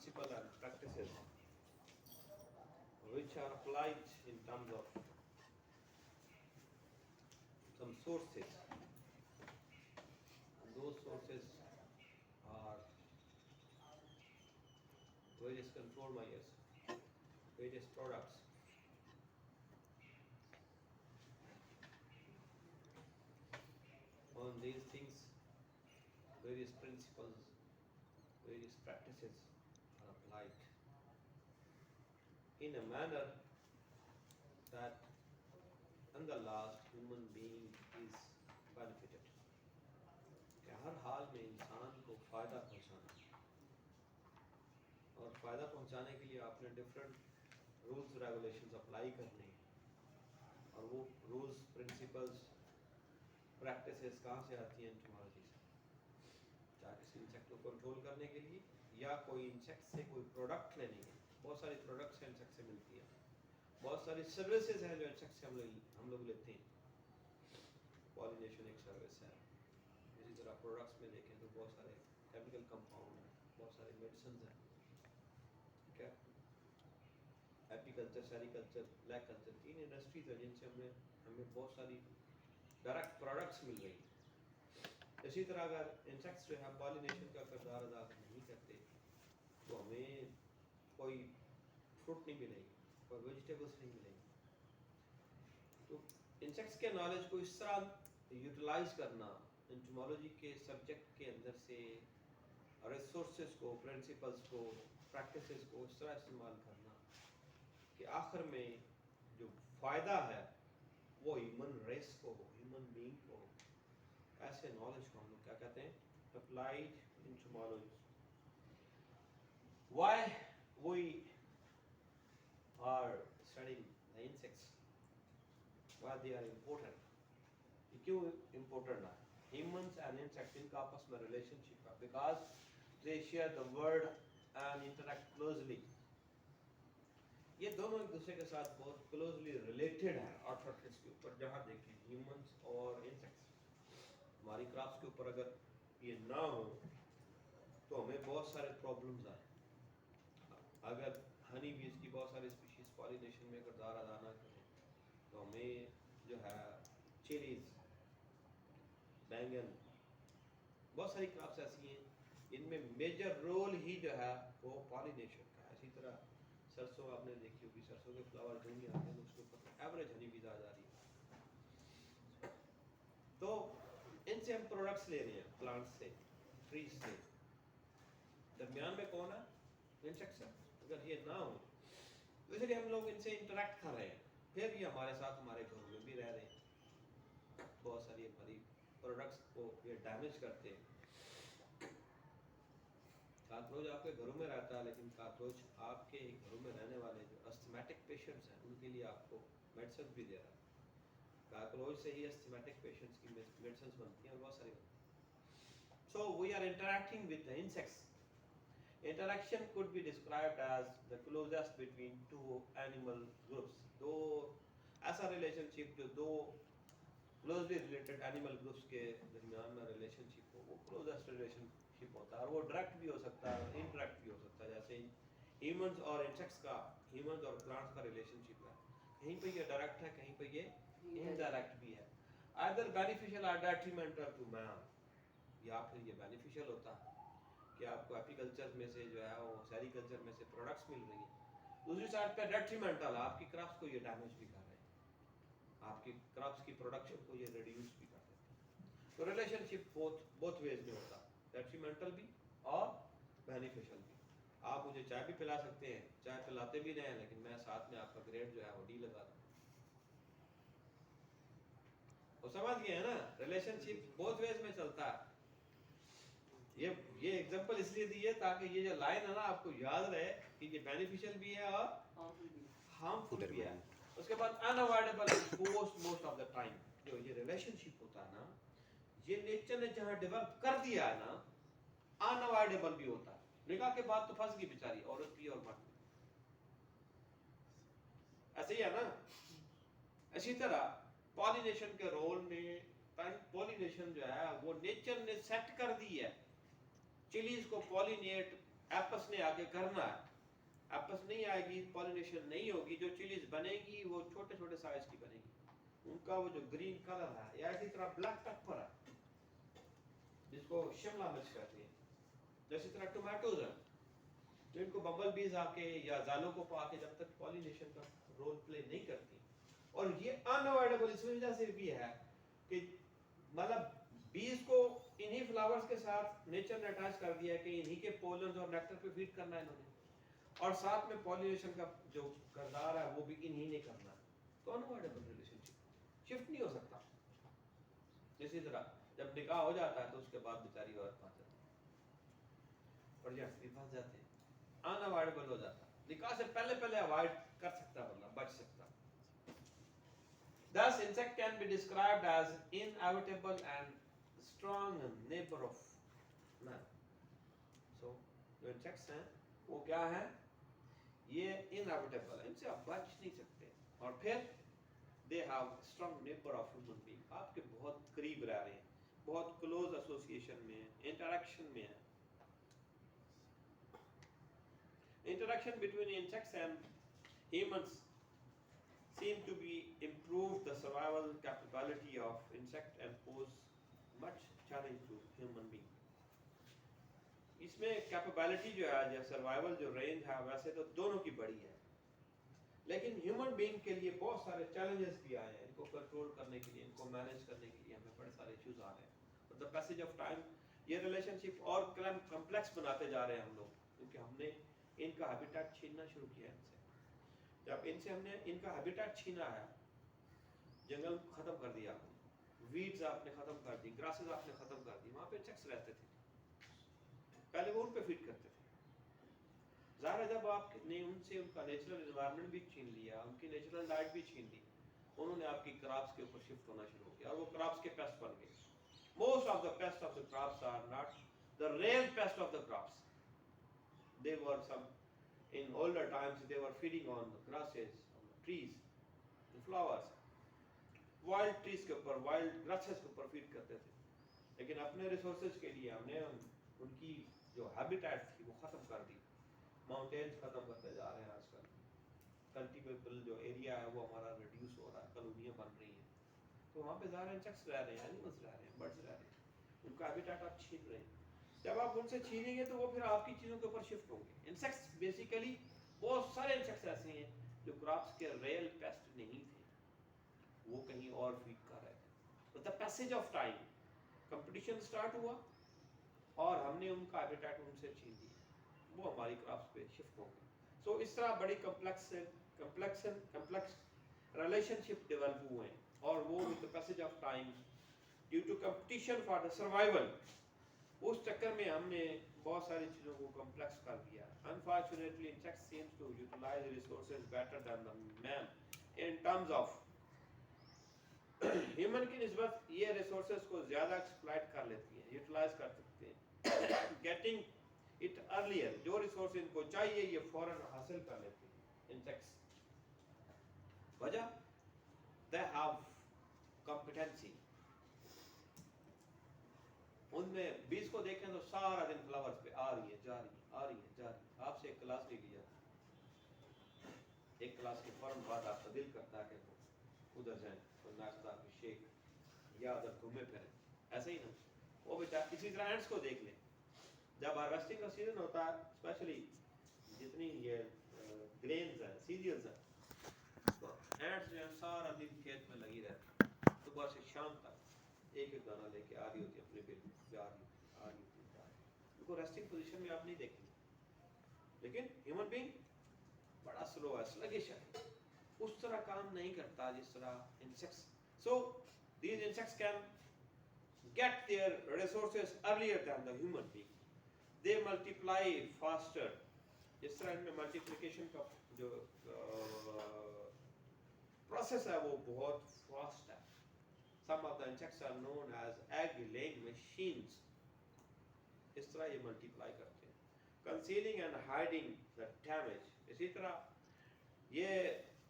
principles and practices which are applied in terms of some sources, and those sources are various control measures, various products. On these things, various principles, various practices are applied in a manner that in the last human being is benefited. کہ ہر حال میں انسان کو فائدہ پہنچانا، اور فائدہ پہنچانے کے لیے آپ نے ڈفرینٹ رولز ریگولیشنز اپلائی کرنے ہیں، اور وہ رولز پرنسپلز پریکٹسز کہاں سے آتی ہیں؟ انٹمالوجی سے، چاہے کسی انسیکٹ کو کنٹرول کرنے کے لیے یا کوئی انسیکٹ سے کوئی پروڈکٹ لینے کے لیے. بہت ساری پروڈکٹس ہیں انسیکٹ سے ملتی ہیں، بہت ساری سروسز ہیں جو انسیکٹ سے ہم لوگ لیتے ہیں. پالینیشن ایک سروس ہے. اسی طرح پروڈکٹس میں دیکھیں تو بہت سارے کیمیکل کمپاؤنڈ ہیں، بہت سارے میڈیسنز ہیں. ٹھیک ہے، ایپیکلچر، سیریکلچر، بلیک کلچر، 3 انڈسٹریز ہیں جن سے ہمیں بہت ساری ڈائریکٹ پروڈکٹس مل رہی ہیں. اسی طرح اگر انسیکٹس جو ہے پالینیشن کا کردار ادا نہیں کرتے تو ہمیں کوئی فروٹ نہیں ملے گی، کوئی ویجیٹیبلس نہیں ملیں گی. تو انسیکٹس کے نالج کو اس طرح یوٹیلائز کرنا، انٹمالوجی کے سبجیکٹ کے اندر سے ریسورسز کو، پرنسپلس کو، پریکٹسز کو اس طرح استعمال کرنا کہ آخر میں جو فائدہ ہے وہ ہیومن ریس کو، ہیومن بینگ کو. ایسے نالج کو ہم لوگ کیا کہتے ہیں؟ Applied انٹمالوجی. Why we are studying the insects? Why they are important? یہ کیوں امپورٹنٹ ہے؟ ہیومنس اینڈ انسیکٹس ان کا آپس میں ریلیشن شپ ہے، because they share the world and interact closely. یہ دونوں ایک دوسرے کے ساتھ بہت کلوزلی ریلیٹڈ ہیں آرتھروپس کے اوپر. جہاں دیکھیں ہیومنس اور انسیکٹس، ہماری کرافٹس کے اوپر اگر یہ نہ ہو تو ہمیں بہت سارے پرابلمز آئیں. اگر ہنی بیز کی بہت ساری اسپیشیز پالینیشن میں کردار ادا نہ کریں تو ہمیں جو ہے چیریز، بینگن، بہت ساری کرافٹس ایسی ہیں ان میں میجر رول ہی جو ہے وہ پالینیشن کا ہے. اسی طرح سرسوں آپ نے دیکھی ہوگی، سرسوں کے فلاور جو بھی آتے ہیں تو اس کے اوپر ایوریج ہنی بیز آ جا رہی ہے. تو ان سے ہم پروڈکٹس لے رہے ہیں، پلانٹس سے، ٹریز سے. درمیان میں کون ہے؟ انسیکٹس ہے. اگر یہ نہ ہو تو اس لیے ہم لوگ ان سے انٹریکٹ کر رہے ہیں، پھر یہ ہمارے ساتھ ہمارے گھروں میں بھی رہ رہے ہیں. بہت ساری ہماری پروڈکٹس کو یہ ڈیمیج کرتے ہیں. کاکروچ آپ کے گھروں میں رہتا ہے، لیکن کاکروچ آپ کے گھروں میں رہنے والے جو استھمیٹک پیشنٹس ہیں ان کے لیے آپ کو میڈیسن بھی دے رہا ہے. کاکروچ سے ہی استھمیٹک پیشنٹس کی میڈیسنس بنتی ہیں اور بہت ساری. So we are interacting with the insects. Interaction could be described as the closest between two animal groups. دو ایسا ریلیشن شپ جو دو کلوزلی ریلیٹڈ اینیمل گروپس کے درمیان میں ریلیشن شپ ہو، وہ کلوزسٹ ریلیشن شپ ہوتا ہے. اور وہ ڈائریکٹ بھی ہو سکتا ہے اور انڈائریکٹ بھی ہو سکتا ہے. جیسے ہیومنز اور انسیکٹس کا، ہیومنز اور پلانٹس کا ریلیشن شپ ہے، کہیں پہ یہ ڈائریکٹ ہے، کہیں پہ یہ انڈائریکٹ بھی ہے. either beneficial or detrimental to man. یا پھر یہ بینیفیشیل ہوتا ہے کہ آپ کو ایپیکلچر میں سے جو ہے وہ سیریکلچر میں سے پروڈکٹس مل رہی ہیں. دوسری سائڈ پہ ڈیٹریمنٹل، آپ کی کرافٹس کو یہ ڈیمیج بھی کر رہے ہیں، آپ کی کرافٹس کی پروڈکشن کو یہ ریڈیوس بھی کر رہے ہیں. تو ریلیشن شپ بوتھ ویز میں ہوتا ہے، ڈیٹریمنٹل بھی اور بینیفیشیل بھی. آپ مجھے چائے بھی پلا سکتے ہیں، چائے پلاتے بھی نہیں ہیں، لیکن میں ساتھ میں آپ کا گریڈ جو ہے وہ ڈی لگا دوں. وہ سمجھ گئے ہیں نا؟ ریلیشن شپ بوتھ ویز میں چلتا ہے. یہ ایگزامپل اس لیے دی ہے تاکہ یہ جو لائن ہے نا آپ کو یاد رہے کہ یہ بینیفیشیل بھی ہے اور ہارمفل بھی ہے. اس کے بعد اناوائڈیبل موسٹ آف دا ٹائم. جو یہ ریلیشن شپ ہوتا ہے نا، یہ نیچر نے جہاں ڈیولپ کر دیا ہے نا، اناوائڈیبل بھی ہوتا ہے. نکاح کے بعد تو پھنس گئی بیچاری عورت بھی اور مرد بھی. ایسے ہی ہے نا. اسی طرح پالینیشن کے رول میں، پالینیشن جو ہے وہ نیچر نے سیٹ کر دی ہے. چلیز کو پالینیٹ ایپس نے آگے کرنا ہے. ایپس نہیں آئے گی, پالینیشن نہیں ہوگی, جو چیلیز بنے گی وہ چھوٹے چھوٹے سائز کی بنے گی. ان کا وہ جو گرین کلر ہے, یا اسی طرح بلیک پیپر ہے جس کو شملہ مرچ کہتے ہیں, جیسی طرح ٹومیٹوز ہیں جن کو ببل بیز آ کے یا زالوں کو پا کے جب تک پالینیشن کا رول پلے نہیں کرتی. اور یہ انوائڈیبل اس وجہ سے بھی ہے کہ مطلب بیز کو انہی فلاورز کے ساتھ نیچر نے اٹیچ کر دیا ہے کہ انہی کے پولنز اور نیکٹر پہ فیڈ کرنا ہے انہوں نے, اور ساتھ میں پالینیشن کا جو کردار ہے وہ بھی انہی نے کرنا ہے. تو انوائڈیبل ریلیشن شفٹ نہیں ہو سکتا. اسی طرح جب نکاح ہو جاتا ہے تو اس کے بعد بیچاری عورت پھنس جاتی ہے, پروجیکٹس بھی پھنس جاتے ہیں, انوائڈیبل ہو جاتا ہے. نکاح سے پہلے اوائڈ کر سکتا بندہ, بچ سکتا. Thus insect can be described as inevitable and strong neighbor of man. So جو insects ہیں وہ کیا ہیں, یہ inevitable ہے, ان سے آپ بچ نہیں سکتے. اور پھر they have strong neighbor of human being, آپ کے بہت قریب رہ رہے ہیں, بہت کلوز ایسوسیشن میں ہیں, انٹریکشن میں ہیں. Interaction between insects and humans seem to be improved the survival capability of insect and pose much challenge to human being. اس میں کیپیبلٹی جو ہے, جو سروائیول جو رینج ہے, ویسے تو دونوں کی بڑی ہے, لیکن ہیومن بینگ کے لیے بہت سارے چیلنجز بھی آئے ہیں. ان کو کنٹرول کرنے کے لیے, ان کو مینیج کرنے کے لیے ہمیں بڑے سارے ایشوز آ رہے ہیں. اور دا پیسج آف ٹائم یہ ریلیشن شپ اور کمپلیکس بناتے جا رہے ہیں ہم لوگ, کیونکہ ہم نے ان کا ہیبیٹیٹ چھیننا شروع کیا ہے ان سے. جب ان سے ہم نے ان کا ہیبیٹیٹ چھینا ہے, جنگل ختم کر دیا, ویڈز آپ نے ختم کر دی, گراسز آپ نے ختم کر دی, وہاں پہ انسیکٹس رہتے تھے, پہلے وہ ان پہ فیڈ کرتے تھے. ظاہر ہے جب آپ نے ان سے ان کا نیچرل انوائرمنٹ بھی چھین لیا, ان کی نیچرل ڈائٹ بھی چھین لی, انہوں نے آپ کی کراپس کے اوپر شفٹ ہونا شروع کیا, اور وہ کراپس کے پیسٹ بن گئے. Most of the pest of the crops are not the real pest of the crops. They were some, in older times they were feeding on the grasses, on the trees, the flowers. Wild trees کے اوپر, wild grasses کے اوپر feed کرتے تھے. لیکن اپنے resources کے لیے ہم نے ان کی جو ہیبیٹیٹ تھی وہ ختم کر دی. ماؤنٹینز ختم کرتے جا رہے ہیں آج کل, کلٹیویبل جو ایریا ہے وہ ہمارا ریڈیوس ہو رہا ہے, کالونیاں بن رہی ہیں, تو وہاں پہ ظاہر انسیکٹس رہ رہے ہیں, اینیملس رہ رہے ہیں, برڈز رہ رہے ہیں, ان کا ہیبیٹیٹ آپ چھین رہے ہیں. جب آپ ان سے چھینیں گے تو وہ پھر آپ کی چیزوں کے اوپر شفٹ ہوں گے. انسیکٹس بیسیکلی بہت سارے انسیکٹس ایسے ہیں جو کراپس کے ریئل پیسٹ نہیں تھے, وہ کہیں اور فیڈ کر رہے تھے. دا passage of time, competition start ہوا اور ہم نے ان کا ہیبیٹیٹ ان سے چھین لیا, وہ ہماری کراپس پہ شفٹ ہو گئے. سو اس طرح بڑی کمپلیکس ریلیشن شپ ڈیولپ ہوئے ہیں, اور وہ with the passage of time due to competition for the survival, اس چکر میں ہم نے بہت ساری چیزوں کو کمپلیکس کر دیا. Unfortunately, insects seems to utilize resources better than the man in terms of human کی نسبت یہ ریسورسز کو زیادہ ایکسپلائٹ کر لیتی ہیں, یوٹیلائز کر سکتے ہیں. گیٹنگ اٹ ارلیئر, جو ریسورس ان کو چاہیے یہ فوراً حاصل کر لیتے ہیں انسیکٹس. وجہ they have competency. ان میں بیس کو دیکھیں تو سارا دن فلاورز پہ آ رہی ہے, جا رہی ہے, آ رہی ہے, جا رہی ہے. آپ سے ایک کلاس لے لی جاتی, ایک کلاس کے فوراً بعد آپ کا دل کرتا ہے کہ وہ ادھر جائیں, کوئی ناشتہ, کوئی شیک, یا ادھر گھومے پھریں. ایسے ہی نا وہ بیچارہ. اسی طرح اینٹس کو دیکھ لیں, جب ہارویسٹنگ کا سیزن ہوتا ہے, اسپیشلی جتنی یہ گرینز ہیں, سیریلز ہیں, تو اینٹس جو ہیں سارا دن کھیت میں لگی رہتی ہیں, صبح سے شام تک ایک ایک دانہ لے کے آ رہی ہوتی ہے اپنے بل میں, جا رہی ہوتی, آ رہی ہوتی, جا رہی ہوتی. ان کو ریسٹنگ پوزیشن میں آپ نہیں دیکھیں گے. لیکن ہیومن بینگ بڑا سلو ہے, سلگش ہے, اس طرح کام نہیں کرتا جس طرح insects. So these insects can get their resources earlier than the human being. They multiply faster. اس طرح ان میں ملٹیپلیکیشن کا جو پروسیس ہے وہ بہت فاسٹ ہے. Some of the insects are known as egg laying machines. اس طرح یہ ملٹیپلائی کرتے ہیں. Concealing and hiding the damage. اسی طرح یہ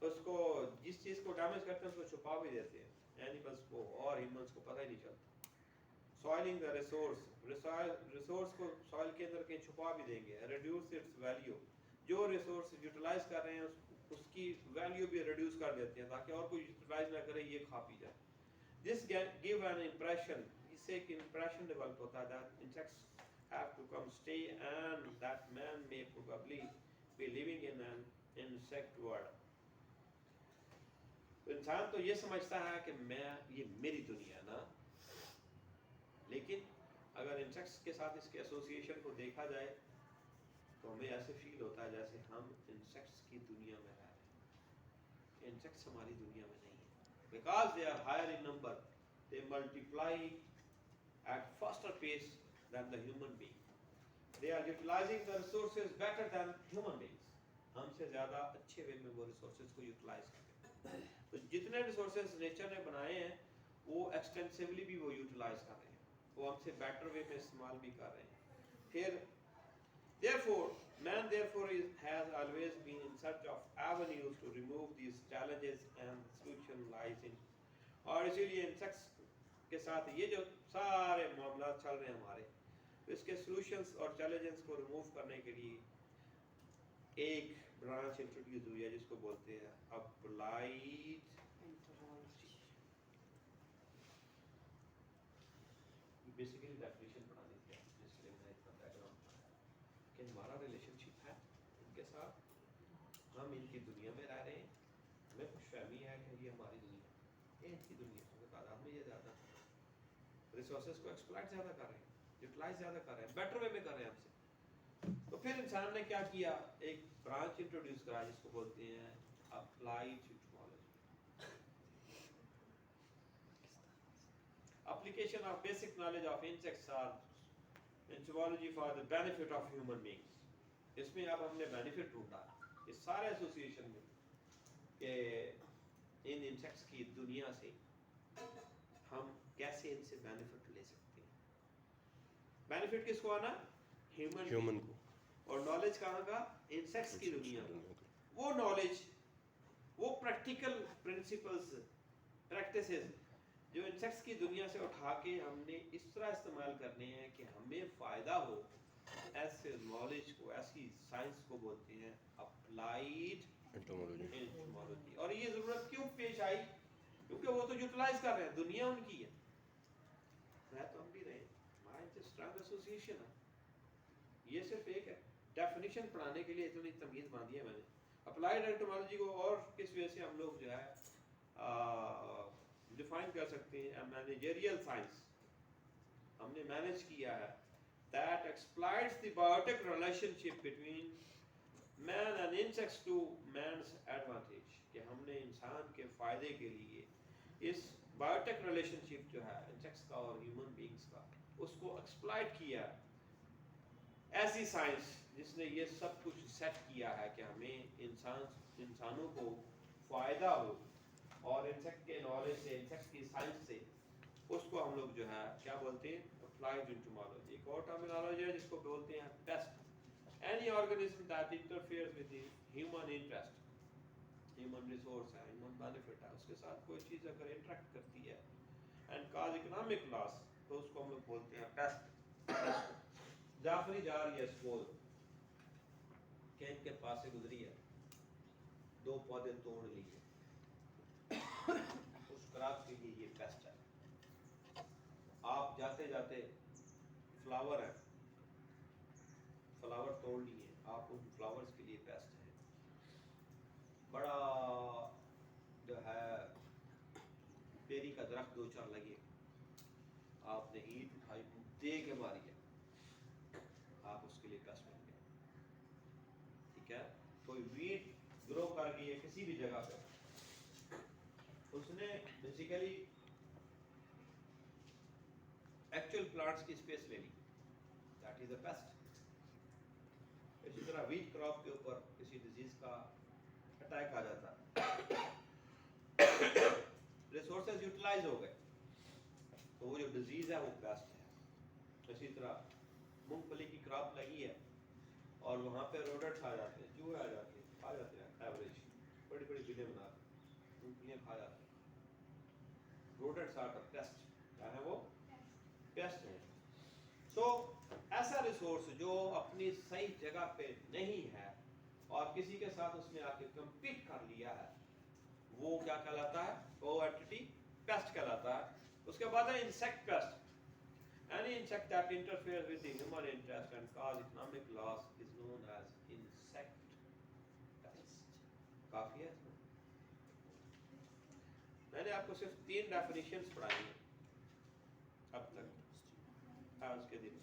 اس کو جس چیز کو ڈیمیج کرتے ہیں اس کو چھپا بھی دیتے ہیں, اینیملس کو اور ہیومنس کو پتہ ہی نہیں چلتا. سوائلنگ دا ریسورس کو سوائل کے اندر کہیں چھپا بھی دیں گے. ریڈیوس اٹس ویلیو, جو ریسورس یوٹیلائز کر رہے ہیں اس کی ویلیو بھی ریڈیوس کر دیتے ہیں تاکہ اور کوئی یوٹیلائز نہ کرے, یہ کھا پی جائے. دس گیو این امپریشن, اس سے ایک امپریشن ڈیولپ ہوتا ہے that insects have to come stay and that man may probably be living in an insect world. انسان تو یہ سمجھتا ہے کہ یہ میری دنیا نا, لیکن اگر انسیکٹس کے ساتھ اس کے ایسوسیشن کو دیکھا جائے تو ہمیں ایسے فیل ہوتا ہے جیسے ہم انسیکٹس کی دنیا میں رہ رہے ہیں. انسیکٹس ہماری دنیا میں نہیں ہے. Because they are higher in number, they multiply at faster pace than the human being. They are utilising the resources better than human beings. ہم سے زیادہ اچھے وے میں وہ ریسورسز کو یوٹیلائز کرتے ہیں. تو جتنے ریسورسز نیچر نے بنائے ہیں وہ ایکسٹینسولی بھی وہ یوٹیلائز کر رہے ہیں, وہ ہم سے بیٹر وے میں استعمال بھی کر رہے ہیں. پھر therefore man has always been in search of avenues to remove these challenges and the solution lies in. اور اسی لیے انسیکٹس کے ساتھ یہ جو سارے معاملات چل رہے ہیں ہمارے, اس کے سولوشنز اور چیلنجز کو ریموو کرنے کے لیے ایک برانچ انٹروڈیوس ہوئی ہے جس کو بولتے ہیں اپلائیڈ انٹمالوجی. بیسیکلی ڈیفینیشن پڑھانی تھی جس کے لیے میں نے اتنا بیک گراؤنڈ پڑھایا کہ ہمارا ریلیشن شپ ہے ان کے ساتھ, ہم ان کی دنیا میں رہ رہے ہیں, ہمیں خوش فہمی ہے کہ یہ ہماری دنیا ہے, یہ ان کی دنیا ہے, تعداد میں یہ زیادہ ریسورسز کو ایکسپلائٹ زیادہ کر رہے ہیں, یوٹیلائز زیادہ کر رہے ہیں, بیٹر وے میں کر رہے ہیں ہم سے. تو پھر انسان نے کیا کیا, ایک برانچ انٹروڈیوس کرا جس کو بولتے ہیں applied انٹمالوجی. application of basic knowledge of insects or entomology for the benefit of human beings. اس میں اب ہم نے بینیفٹ ڈھونڈا اس سارے ایسوسیشن میں کہ ان انسیکٹس کی دنیا سے ہم کیسے ان سے بینیفٹ لے سکتے ہیں. بینیفٹ کس کو آنا, ہیومن کو. اور نالج کہاں کا, انسیکٹس کی دنیا کا. وہ نالج, وہ پریکٹیکل پرنسپلز, پریکٹسز جو انسیکٹس کی دنیا سے اٹھا کے ہم نے اس طرح استعمال کرنے ہیں کہ ہمیں فائدہ ہو. ایسے نالج کو, ایسی سائنس کو بولتے ہیں اپلائیڈ انٹمالوجی. اور یہ ضرورت کیوں پیش آئی, کیونکہ وہ تو یوٹیلائز کر رہے ہیں, دنیا ان کی ہے, رہ تو ہم بھی رہے ہیں, ہمارا ان سے اسٹرانگ ایسوسیشن ہے. یہ صرف ایک ہے ڈیفینیشن پڑھانے کے لیے اتنی تمیز باندھی ہے میں نے. اپلائیڈ انٹمالوجی کو اور کس وجہ سے ہم لوگ جو ہے ڈیفائن کر سکتے ہیں, مینیجریل سائنس. ہم نے مینیج کیا ہے that exploits the biotic relationship between man and insects to man's advantage. کہ ہم نے انسان کے فائدے کے لیے اس بایوٹیک ریلیشن شپ جو ہے انسیکٹس کا اور ہیومن بینگس کا, اس کو ایکسپلائٹ کیا. ایسی سائنس جس نے یہ سب کچھ سیٹ کیا ہے کہ ہمیں انسانوں کو فائدہ ہو, اور انسیکٹ کے نالج سے, انسیکٹ کی سائنس سے, اس کو ہم لوگ جو ہے کیا بولتے ہیں, اپلائیڈ انٹمالوجی. ایک اور ٹرمینالوجی ہے جس کو بولتے ہیں pest. Any organism that interferes with the human interest, human resource ہے, ہیومن بینیفٹ ہے, اس کے ساتھ کوئی چیز اگر انٹریکٹ کرتی ہے اینڈ کاز اکنامک لاس, تو اس کو ہم لوگ بولتے ہیں پیسٹ. جعفری جا رہی ہے سپوز کہ ان کے پاس سے گزری ہے, 2 پودے توڑ لیے, اس کراپ کے لیے یہ پیسٹ ہے. آپ جاتے جاتے فلاور ہیں, فلاور توڑ لیے, آپ ان فلاورز کے لیے پیسٹ ہیں. بڑا جو ہے بیری کا درخت 2-4 لگے, آپ نے اینٹ اٹھائی دے کے ماری ہے, آپ اس کے لیے پیسٹ بن گئے. ٹھیک ہے, کوئی ویٹ گرو کر گئی ہے کسی بھی جگہ پہ, اس نے بیسیکلی ایکچوئل پلانٹس کی اسپیس لے لی, دیٹ از اے پیسٹ. اسی طرح ویٹ کراپ کے اوپر کسی ڈیزیز کا اٹیک آ جاتا ہے, ریسورسز یوٹیلائز ہو گئے, تو وہ جو ڈیزیز ہے وہ پیسٹ ہے. اسی طرح مونگ پھلی کی کراپ لگی ہے اور وہاں پہ روڈنٹس آ جاتے ہیں, چوہے آ جاتے ہیں, کھا جاتے ہیں, ایوریج بڑی بڑی بلیں بنا کے مونگ پھلیاں کھا جاتے ہیں. Rodents are the pest. کیا ہے وہ پیسٹ ریسورس جو اپنی صحیح جگہ پہ نہیں ہے اور کسی کے ساتھ اس نے آ کے کمپیٹ کر لیا ہے وہ کیا کہلاتا ہے؟ کوآرڈینیٹی پیسٹ کہلاتا ہے. اس کے بعد ہے insect paste. Any insect that interferes with the human interest and cause economic loss is known as insect pest. کافی ہے اس میں نے آپ کو صرف 3 ڈیفینیشنز پڑھائی ہیں اب تک آج کے دن.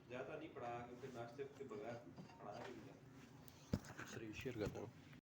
زیادہ نہیں پڑھایا کیونکہ ناشتے کے بغیر پڑھایا بھی نہیں. شیئر کرتا ہوں.